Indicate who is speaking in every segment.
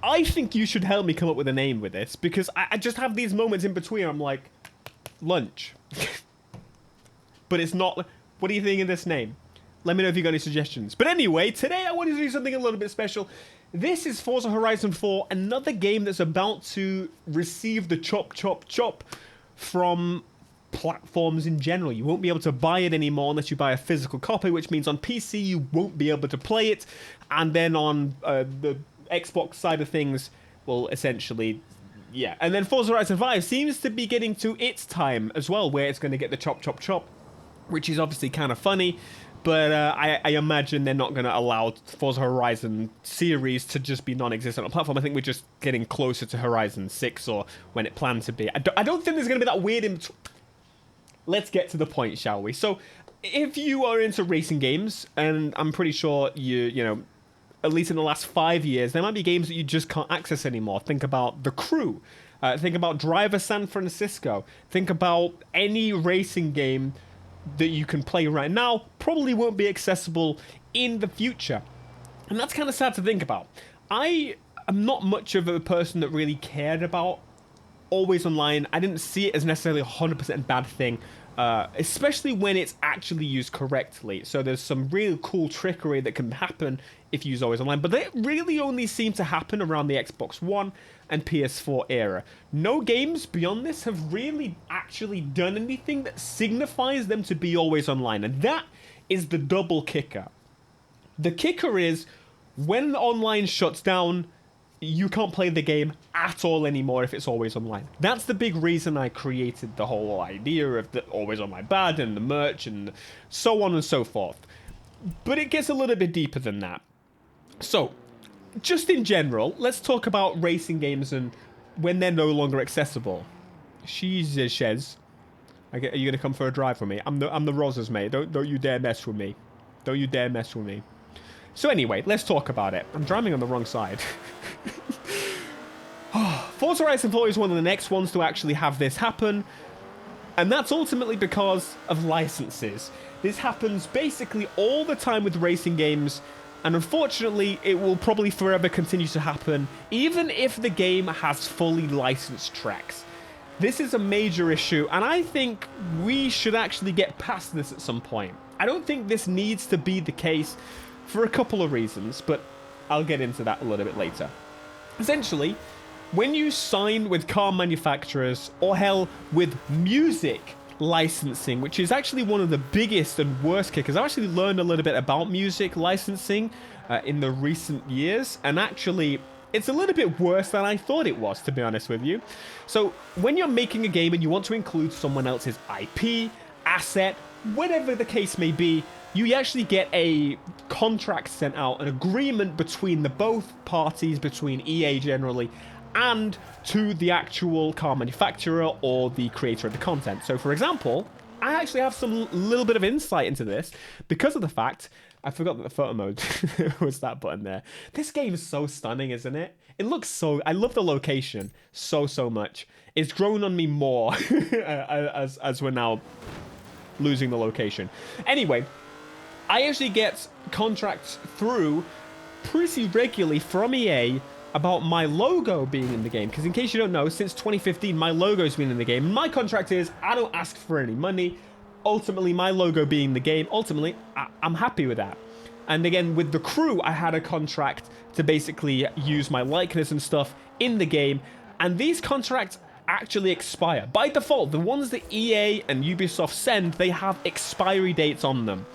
Speaker 1: I think you should help me come up with a name with this, because I just have these moments in between. I'm like, lunch. But it's not. What do you think of this name? Let me know if you got any suggestions. But anyway, today I wanted to do something a little bit special. This is Forza Horizon 4, another game that's about to receive the chop from platforms in general. You won't be able to buy it anymore unless you buy a physical copy, which means on PC you won't be able to play it, and then on the Xbox side of things, well, essentially, yeah. And then Forza Horizon 5 seems to be getting to its time as well, where it's going to get the chop, which is obviously kind of funny, but I imagine they're not going to allow Forza Horizon series to just be non-existent on platform. I think we're just getting closer to Horizon 6, or when it planned to be. I don't think there's going to be that weird in between. Let's get to the point, shall we? So, if you are into racing games, and I'm pretty sure you know, at least in the last 5 years, there might be games that you just can't access anymore. Think about The Crew. Think about Driver San Francisco. Think about any racing game that you can play right now probably won't be accessible in the future. And that's kind of sad to think about. I am not much of a person that really cared about always online. I didn't see it as necessarily a 100% bad thing, especially when it's actually used correctly. So there's some really cool trickery that can happen if you use always online, but they really only seem to happen around the Xbox One and PS4 era. No games beyond this have really actually done anything that signifies them to be always online, and that is the double kicker. The kicker is when online shuts down, you can't play the game at all anymore if it's always online. That's the big reason I created the whole idea of the always online bad and the merch and so on and so forth. But it gets a little bit deeper than that. So, just in general, let's talk about racing games and when they're no longer accessible. Jesus, Shez. Are you gonna come for a drive with me? I'm the Rosas, mate. Don't you dare mess with me. Don't you dare mess with me. So anyway, let's talk about it. I'm driving on the wrong side. Forza Horizon 4 is one of the next ones to actually have this happen, and that's ultimately because of licenses. This happens basically all the time with racing games, and unfortunately it will probably forever continue to happen, even if the game has fully licensed tracks. This is a major issue, and I think we should actually get past this at some point. I don't think this needs to be the case for a couple of reasons, but I'll get into that a little bit later. Essentially, when you sign with car manufacturers, or hell, with music licensing, which is actually one of the biggest and worst kickers. I've actually learned a little bit about music licensing in the recent years, and actually it's a little bit worse than I thought it was, to be honest with you. So when you're making a game and you want to include someone else's IP, asset, whatever the case may be, you actually get a contract sent out, an agreement between the both parties, between EA generally, and to the actual car manufacturer or the creator of the content. So for example, I actually have some little bit of insight into this because of the fact, I forgot that the photo mode was that button there. This game is so stunning, isn't it? It looks so, I love the location so much. It's grown on me more as we're now losing the location. Anyway, I actually get contracts through pretty regularly from EA about my logo being in the game. Because in case you don't know, since 2015, my logo's been in the game. My contract is, I don't ask for any money. Ultimately, my logo being in the game, ultimately, I'm happy with that. And again, with The Crew, I had a contract to basically use my likeness and stuff in the game. And these contracts actually expire. By default, the ones that EA and Ubisoft send, they have expiry dates on them.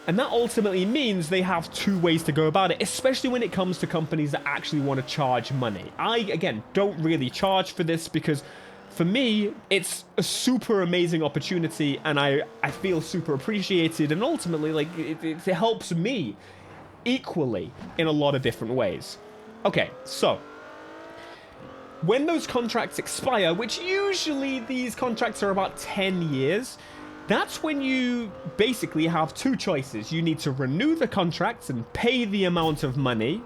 Speaker 1: And that ultimately means they have two ways to go about it, especially when it comes to companies that actually want to charge money. I, again, don't really charge for this because, for me, it's a super amazing opportunity and I feel super appreciated, and ultimately, like, it helps me equally in a lot of different ways. Okay, so when those contracts expire, which usually these contracts are about 10 years, that's when you basically have two choices. You need to renew the contracts and pay the amount of money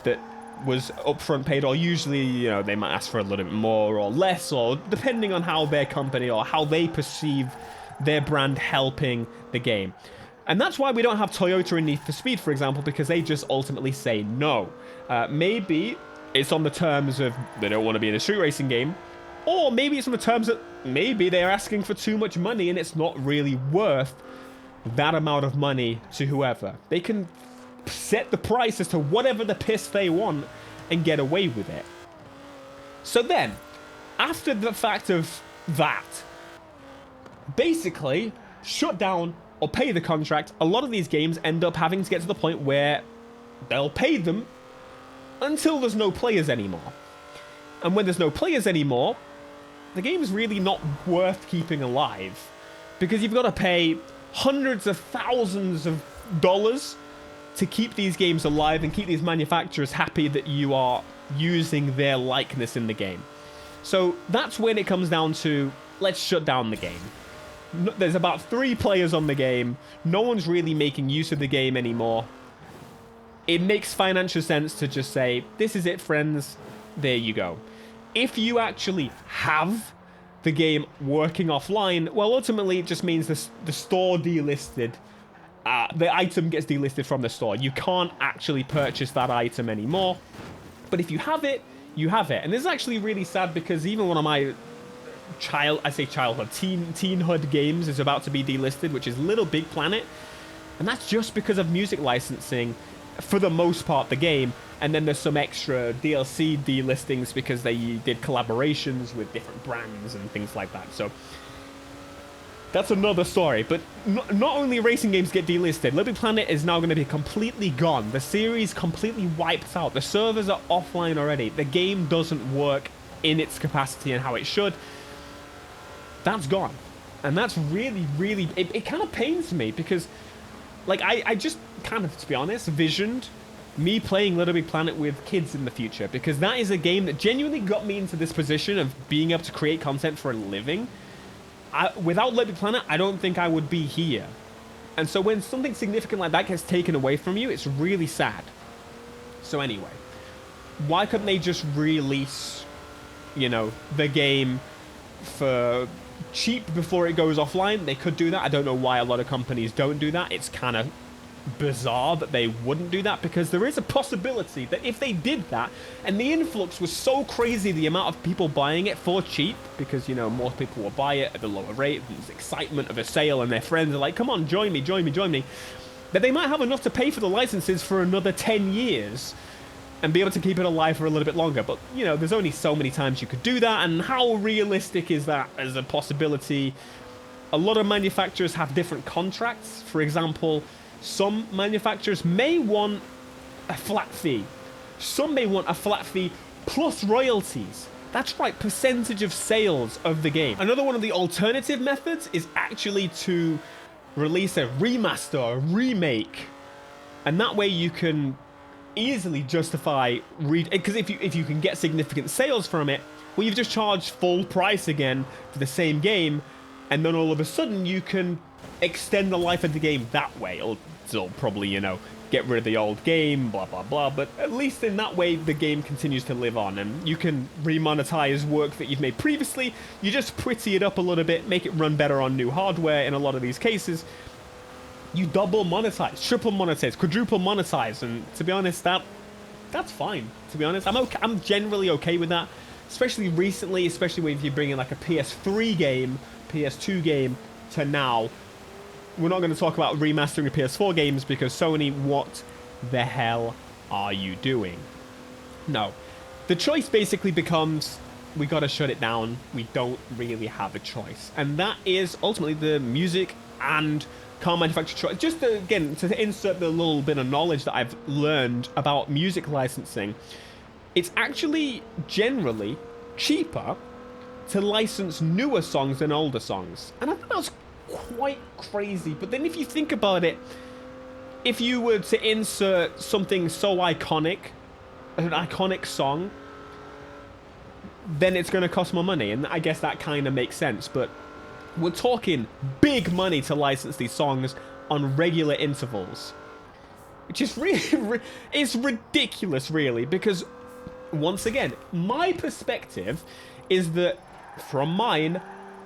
Speaker 1: that was upfront paid, or usually, you know, they might ask for a little bit more or less, or depending on how their company or how they perceive their brand helping the game. And that's why we don't have Toyota in Need for Speed, for example, because they just ultimately say no. Maybe it's on the terms of they don't want to be in a street racing game, or maybe it's on the terms that maybe they're asking for too much money and it's not really worth that amount of money to whoever. They can set the price as to whatever the piss they want and get away with it. So then, after the fact of that, basically, shut down or pay the contract, a lot of these games end up having to get to the point where they'll pay them until there's no players anymore. And when there's no players anymore, the game's really not worth keeping alive, because you've got to pay hundreds of thousands of dollars to keep these games alive and keep these manufacturers happy that you are using their likeness in the game. So that's when it comes down to, let's shut down the game. There's about 3 players on the game. No one's really making use of the game anymore. It makes financial sense to just say, this is it, friends. There you go. If you actually have the game working offline, well, ultimately it just means the store delisted. The item gets delisted from the store. You can't actually purchase that item anymore. But if you have it, you have it. And this is actually really sad, because even one of my teenhood games is about to be delisted, which is Little Big Planet. And that's just because of music licensing, for the most part, the game. And then there's some extra DLC delistings because they did collaborations with different brands and things like that. So that's another story. But not only racing games get delisted, Little Big Planet is now going to be completely gone. The series completely wiped out. The servers are offline already. The game doesn't work in its capacity and how it should. That's gone. And that's really, really... It kind of pains me, because like I just kind of, to be honest, visioned me playing Little Big Planet with kids in the future, because that is a game that genuinely got me into this position of being able to create content for a living. Without Little Big Planet, I don't think I would be here. And so when something significant like that gets taken away from you, it's really sad. So anyway, why couldn't they just release, you know, the game for cheap before it goes offline? They could do that. I don't know why a lot of companies don't do that. It's kind of bizarre that they wouldn't do that, because there is a possibility that if they did that, and the influx was so crazy, the amount of people buying it for cheap, because, you know, more people will buy it at a lower rate, there's excitement of a sale, and their friends are like, come on, join me, join me, join me, that they might have enough to pay for the licenses for another 10 years and be able to keep it alive for a little bit longer. But, you know, there's only so many times you could do that, and how realistic is that as a possibility? A lot of manufacturers have different contracts. For example, some manufacturers may want a flat fee. Some may want a flat fee plus royalties. That's right, percentage of sales of the game. Another one of the alternative methods is actually to release a remaster, a remake. And that way you can easily justify... Because if you can get significant sales from it, well, you've just charged full price again for the same game. And then all of a sudden you can extend the life of the game that way. It'll probably, you know, get rid of the old game, blah, blah, blah. But at least in that way, the game continues to live on. And you can remonetize work that you've made previously. You just pretty it up a little bit, make it run better on new hardware in a lot of these cases. You double monetize, triple monetize, quadruple monetize. And to be honest, that's fine. To be honest, I'm generally okay with that. Especially recently, especially if you bring in like a PS3 game, PS2 game to now. We're not going to talk about remastering the PS4 games, because Sony, what the hell are you doing? No. The choice basically becomes, we got to shut it down. We don't really have a choice. And that is ultimately the music and car manufacturer choice. Just to, again, to insert the little bit of knowledge that I've learned about music licensing, it's actually generally cheaper to license newer songs than older songs. And I thought that was quite crazy. But then if you think about it, if you were to insert something so iconic, an iconic song, then it's going to cost more money. And I guess that kind of makes sense. But we're talking big money to license these songs on regular intervals, which is really, it's ridiculous, really, because once again, my perspective is that from mine,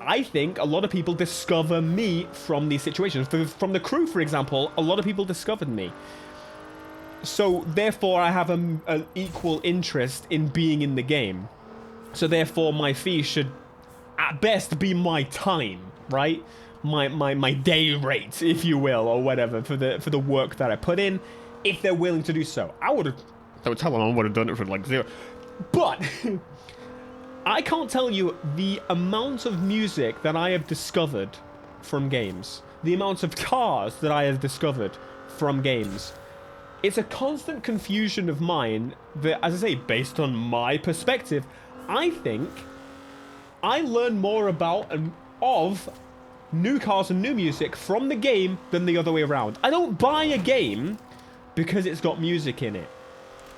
Speaker 1: I think a lot of people discover me from these situations. From the crew, for example, a lot of people discovered me. So therefore, I have an equal interest in being in the game. So therefore, my fee should, at best, be my time, right? My day rate, if you will, or whatever, for the work that I put in, if they're willing to do so. I would tell them I would have done it for like 0. But I can't tell you the amount of music that I have discovered from games, the amount of cars that I have discovered from games. It's a constant confusion of mine that, as I say, based on my perspective, I think I learn more about and of new cars and new music from the game than the other way around. I don't buy a game because it's got music in it.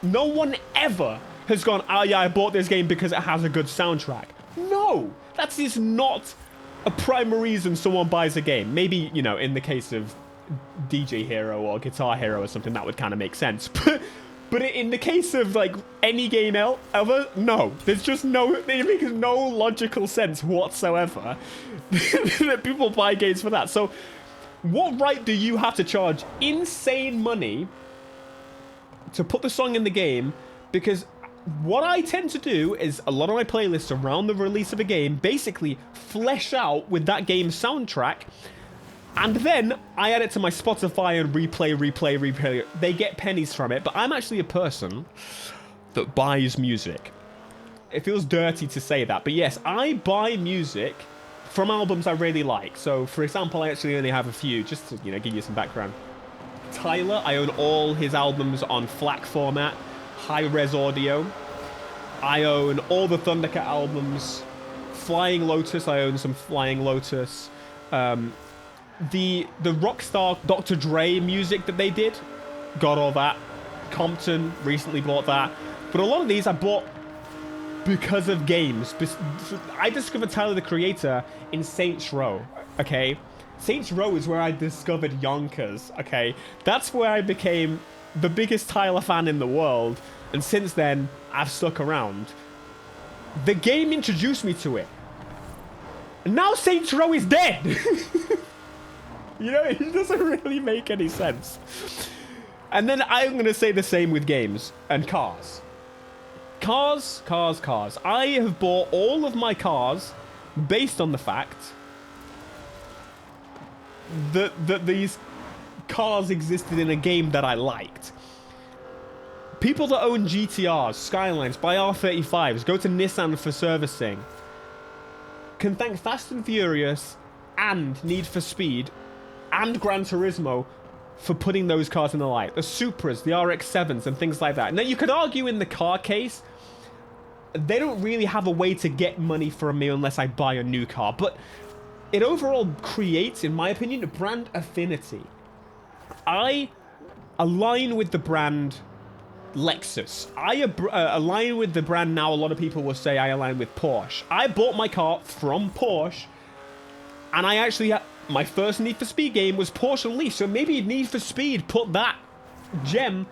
Speaker 1: No one ever has gone, oh yeah, I bought this game because it has a good soundtrack. No, that is not a primary reason someone buys a game. Maybe, you know, in the case of DJ Hero or Guitar Hero or something, that would kind of make sense. But in the case of, like, any game ever, no. There's just no, it makes no logical sense whatsoever that people buy games for that. So what right do you have to charge insane money to put the song in the game? Because what I tend to do is a lot of my playlists around the release of a game basically flesh out with that game's soundtrack, and then I add it to my Spotify and replay. They get pennies from it, but I'm actually a person that buys music. It feels dirty to say that, but yes, I buy music from albums I really like. So, for example, I actually only have a few, just to, you know, give you some background. Tyler, I own all his albums on FLAC format, high-res audio. I own all the Thundercat albums. Flying Lotus, I own some Flying Lotus. The Rockstar Dr. Dre music that they did, got all that. Compton, recently bought that. But a lot of these I bought because of games. I discovered Tyler, the Creator, in Saints Row, okay? Saints Row is where I discovered Yonkers, okay? That's where I became the biggest Tyler fan in the world, and since then, I've stuck around. The game introduced me to it. And now Saints Row is dead! You know, it doesn't really make any sense. And then I'm going to say the same with games and cars. Cars. I have bought all of my cars based on the fact that these cars existed in a game that I liked. People that own GTRs, Skylines, buy R35s, go to Nissan for servicing, can thank Fast and Furious and Need for Speed and Gran Turismo for putting those cars in the light. The Supras, the RX-7s, and things like that. Now, you could argue in the car case, they don't really have a way to get money from me unless I buy a new car. But it overall creates, in my opinion, a brand affinity. I align with the brand Lexus. I align with the brand now. A lot of people will say I align with Porsche. I bought my car from Porsche, and I actually... my first Need for Speed game was Porsche Unleashed, so maybe Need for Speed put that gem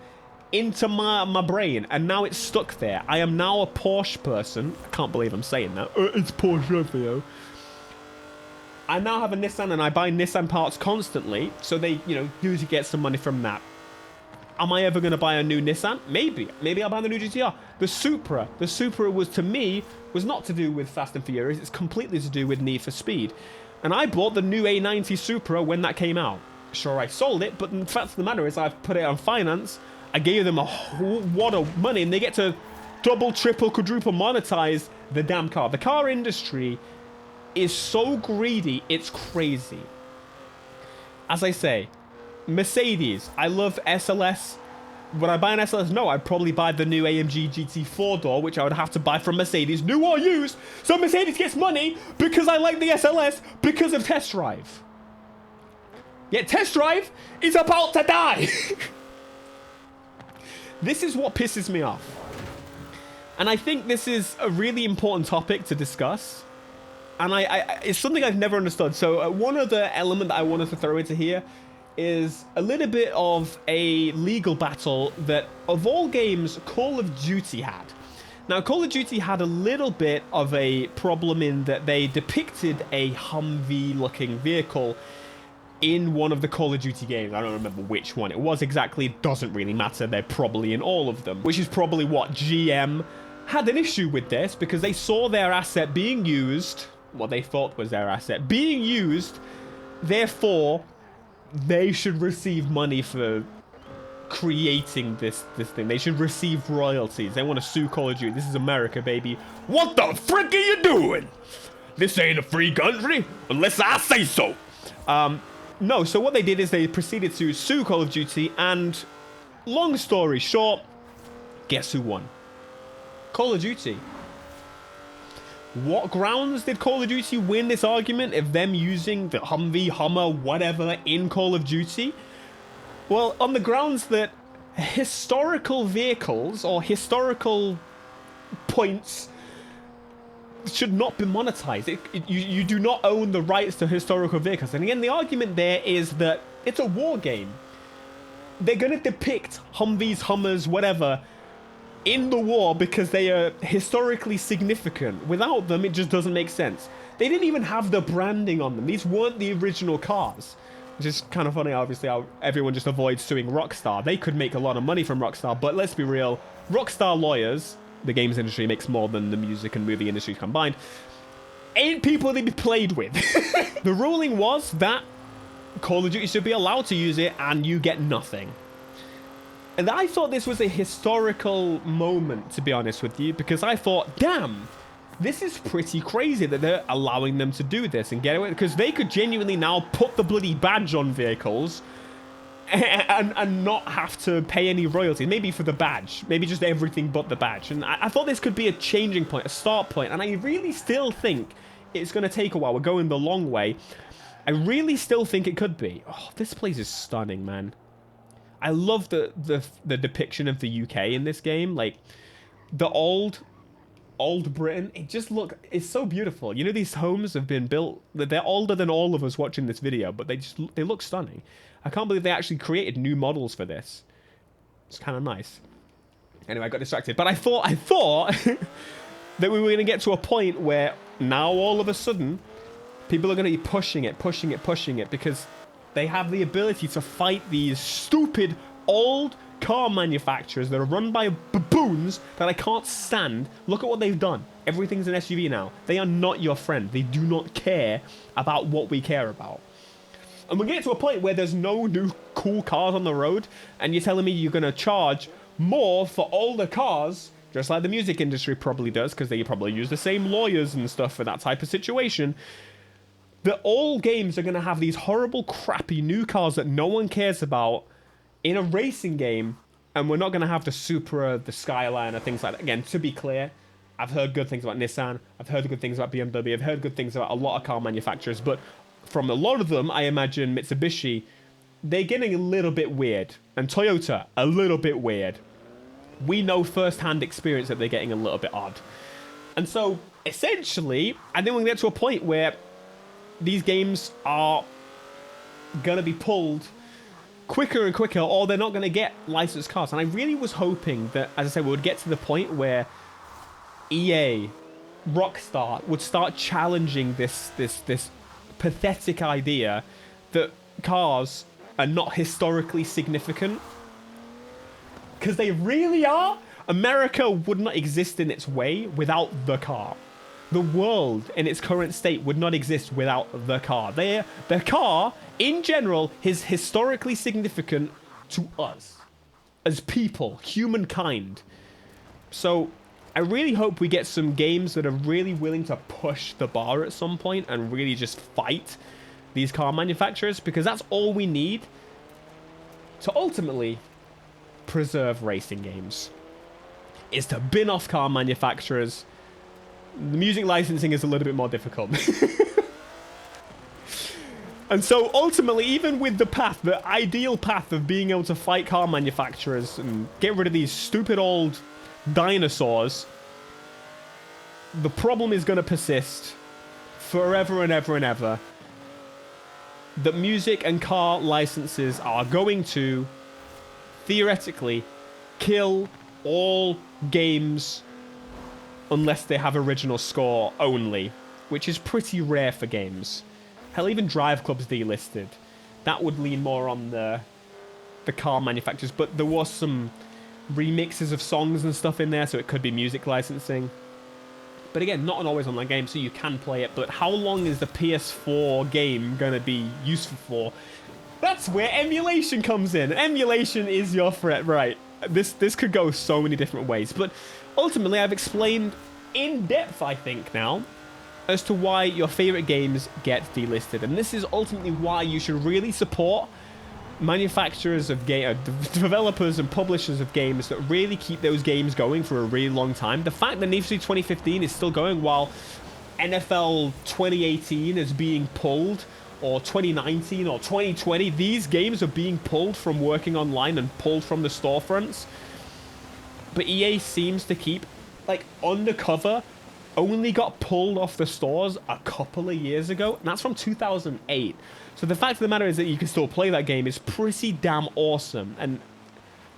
Speaker 1: into my brain, and now it's stuck there. I am now a Porsche person. I can't believe I'm saying that. It's Porsche, Theo. I now have a Nissan, and I buy Nissan parts constantly, so they, you know, usually get some money from that. Am I ever going to buy a new Nissan? Maybe. Maybe I'll buy the new GTR. The Supra was, to me, was not to do with Fast and Furious. It's completely to do with Need for Speed. And I bought the new A90 Supra when that came out. Sure, I sold it, but the fact of the matter is I've put it on finance. I gave them a whole wad of money, and they get to double, triple, quadruple monetize the damn car. The car industry is so greedy, it's crazy. As I say, Mercedes, I love SLS. Would I buy an SLS? No, I'd probably buy the new AMG GT 4-door, which I would have to buy from Mercedes, new or used. So Mercedes gets money because I like the SLS because of Test Drive. Yet Test Drive is about to die. This is what pisses me off. And I think this is a really important topic to discuss. And it's something I've never understood. So one other element that I wanted to throw into here is a little bit of a legal battle that, of all games, Call of Duty had. Now, Call of Duty had a little bit of a problem in that they depicted a Humvee-looking vehicle in one of the Call of Duty games. I don't remember which one it was exactly. It doesn't really matter. They're probably in all of them, which is probably what GM had an issue with this, because they saw their asset being used, what they thought was their asset being used, therefore they should receive money for creating this thing. They should receive royalties. They want to sue Call of Duty. This is America, baby. What the frick are you doing? This ain't a free country unless I say so. No, so what they did is they proceeded to sue Call of Duty, and long story short, guess who won? Call of Duty. What grounds did Call of Duty win this argument of them using the Humvee, Hummer, whatever in Call of Duty? Well, on the grounds that historical vehicles or historical points should not be monetized. You do not own the rights to historical vehicles. And again, the argument there is that it's a war game. They're going to depict Humvees, Hummers, whatever, in the war because they are historically significant. Without them, it just doesn't make sense. They didn't even have the branding on them. These weren't the original cars. Which is kind of funny, obviously, how everyone just avoids suing Rockstar. They could make a lot of money from Rockstar, but let's be real. Rockstar lawyers, the games industry makes more than the music and movie industry combined, ain't people to be played with. The ruling was that Call of Duty should be allowed to use it and you get nothing. And I thought this was a historical moment, to be honest with you, because I thought, damn, this is pretty crazy that they're allowing them to do this and get away, because they could genuinely now put the bloody badge on vehicles and not have to pay any royalty. Maybe for the badge, maybe just everything but the badge. And I thought this could be a changing point, a start point, and I really still think it's going to take a while. We're going the long way. I really still think it could be. Oh, this place is stunning, man. I love the depiction of the UK in this game. Like, the old Britain, it's so beautiful. You know, these homes have been built, they're older than all of us watching this video, but they look stunning. I can't believe they actually created new models for this. It's kind of nice. Anyway, I got distracted, but I thought that we were going to get to a point where now all of a sudden people are going to be pushing it because they have the ability to fight these stupid old car manufacturers that are run by baboons that I can't stand. Look at what they've done. Everything's an SUV now. They are not your friend. They do not care about what we care about. And we're getting to a point where there's no new cool cars on the road, and you're telling me you're going to charge more for older cars, just like the music industry probably does, because they probably use the same lawyers and stuff for that type of situation. That all games are going to have these horrible, crappy new cars that no one cares about in a racing game, and we're not going to have the Supra, the Skyline, or things like that. Again, to be clear, I've heard good things about Nissan, I've heard good things about BMW, I've heard good things about a lot of car manufacturers, but from a lot of them, I imagine Mitsubishi, they're getting a little bit weird, and Toyota, a little bit weird. We know first-hand experience that they're getting a little bit odd. And so, essentially, I think we're going to get to a point where these games are going to be pulled quicker and quicker, or they're not going to get licensed cars. And I really was hoping that, as I said, we would get to the point where EA, Rockstar, would start challenging this pathetic idea that cars are not historically significant. Because they really are. America would not exist in its way without the car. The world in its current state would not exist without the car. The car, in general, is historically significant to us as people, humankind. So I really hope we get some games that are really willing to push the bar at some point and really just fight these car manufacturers, because that's all we need to ultimately preserve racing games, is to bin off car manufacturers. The music licensing is a little bit more difficult. And so ultimately, even with the ideal path of being able to fight car manufacturers and get rid of these stupid old dinosaurs, the problem is going to persist forever and ever and ever. That music and car licenses are going to, theoretically, kill all games unless they have original score only, which is pretty rare for games. Hell, even Drive Club's delisted. That would lean more on the car manufacturers, but there was some remixes of songs and stuff in there, so it could be music licensing. But again, not an always online game, so you can play it. But how long is the PS4 game going to be useful for? That's where emulation comes in. Emulation is your friend, right? This could go so many different ways. But ultimately, I've explained in depth, I think, now, as to why your favorite games get delisted. And this is ultimately why you should really support manufacturers of developers and publishers of games that really keep those games going for a really long time. The fact that Need for Speed 2015 is still going while NFL 2018 is being pulled, or 2019 or 2020, these games are being pulled from working online and pulled from the storefronts. But EA seems to keep, like, Undercover only got pulled off the stores a couple of years ago, and that's from 2008. So the fact of the matter is that you can still play that game is pretty damn awesome, and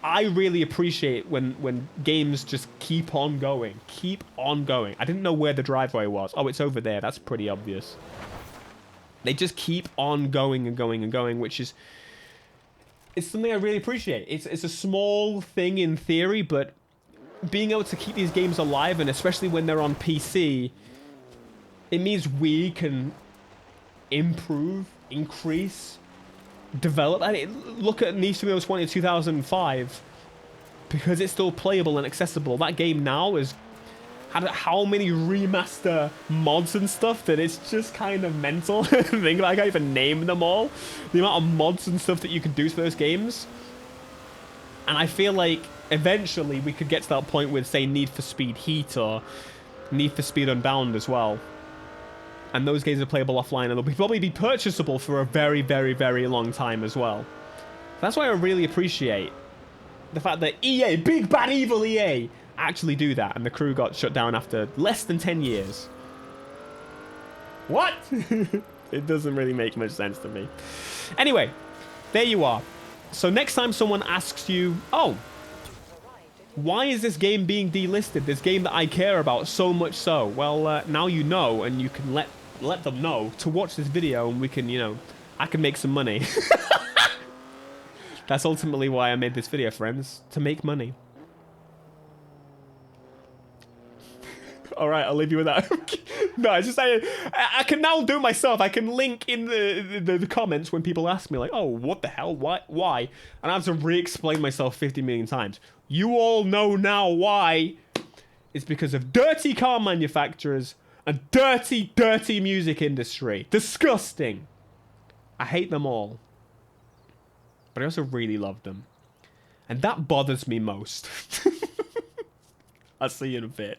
Speaker 1: I really appreciate when games just keep on going. Keep on going. I didn't know where the driveway was. Oh, it's over there. That's pretty obvious. They just keep on going and going and going, which is... it's something I really appreciate. It's a small thing in theory, but being able to keep these games alive, and especially when they're on PC, it means we can improve, increase, develop. I mean, look at Need for Speed 20 in 2005, because it's still playable and accessible. That game now is had how many remaster mods and stuff that it's just kind of mental. I think I can't even name them all. The amount of mods and stuff that you can do to those games. And I feel like eventually we could get to that point with, say, Need for Speed Heat or Need for Speed Unbound as well. And those games are playable offline, and they'll probably be purchasable for a very, very, very long time as well. That's why I really appreciate the fact that EA, big bad evil EA, actually do that, and the crew got shut down after less than 10 years. What? It doesn't really make much sense to me. Anyway, there you are. So next time someone asks you, oh, why is this game being delisted? This game that I care about so much so. Well, now you know, and you can let them know to watch this video, and we can, you know, I can make some money. That's ultimately why I made this video, friends, to make money. All right, I'll leave you with that. No, it's just I can now do it myself. I can link in the comments when people ask me, like, oh, what the hell? Why? And I have to re-explain myself 50 million times. You all know now why. It's because of dirty car manufacturers and dirty, dirty music industry. Disgusting. I hate them all. But I also really love them. And that bothers me most. I'll see you in a bit.